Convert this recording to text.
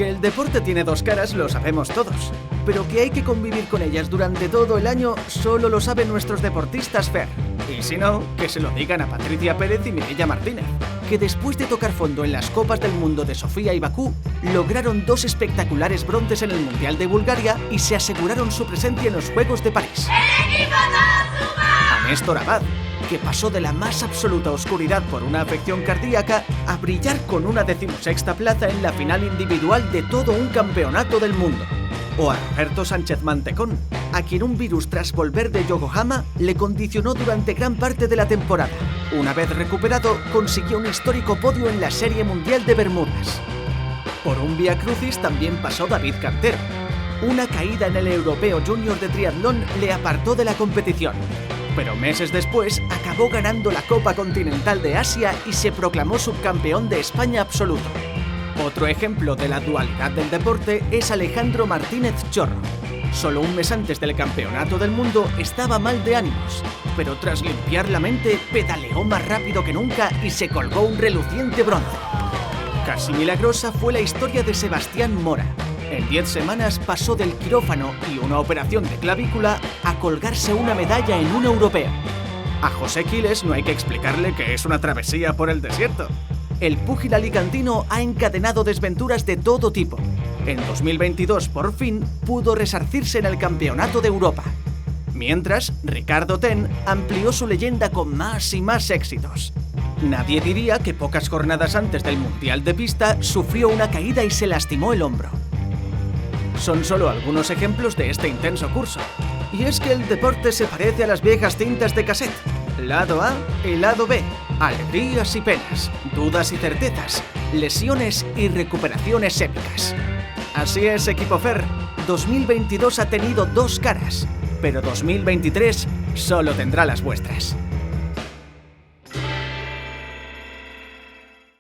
Que el deporte tiene dos caras lo sabemos todos, pero que hay que convivir con ellas durante todo el año solo lo saben nuestros deportistas FER. Y si no, que se lo digan a Patricia Pérez y Mireia Martínez, que después de tocar fondo en las Copas del Mundo de Sofía y Bakú, lograron 2 espectaculares bronces en el Mundial de Bulgaria y se aseguraron su presencia en los Juegos de París. ¡El equipo A Néstor Abad, que pasó de la más absoluta oscuridad por una afección cardíaca a brillar con una 16ª plaza en la final individual de todo un campeonato del mundo. O a Roberto Sánchez Mantecón, a quien un virus tras volver de Yokohama le condicionó durante gran parte de la temporada. Una vez recuperado, consiguió un histórico podio en la Serie Mundial de Bermudas. Por un vía crucis también pasó David Cantero. Una caída en el Europeo Junior de Triatlón le apartó de la competición, pero meses después acabó ganando la Copa Continental de Asia y se proclamó subcampeón de España absoluto. Otro ejemplo de la dualidad del deporte es Alejandro Martínez Chorro. Solo un mes antes del Campeonato del Mundo estaba mal de ánimos, pero tras limpiar la mente pedaleó más rápido que nunca y se colgó un reluciente bronce. Casi milagrosa fue la historia de Sebastián Mora. En 10 semanas pasó del quirófano y una operación de clavícula a colgarse una medalla en un europeo. A José Quiles no hay que explicarle que es una travesía por el desierto. El púgil alicantino ha encadenado desventuras de todo tipo. En 2022, por fin, pudo resarcirse en el Campeonato de Europa. Mientras, Ricardo Ten amplió su leyenda con más y más éxitos. Nadie diría que pocas jornadas antes del Mundial de Pista sufrió una caída y se lastimó el hombro. Son solo algunos ejemplos de este intenso curso. Y es que el deporte se parece a las viejas cintas de cassette. Lado A y lado B. Alegrías y penas, dudas y certezas, lesiones y recuperaciones épicas. Así es, equipo FER. 2022 ha tenido 2 caras, pero 2023 solo tendrá las vuestras.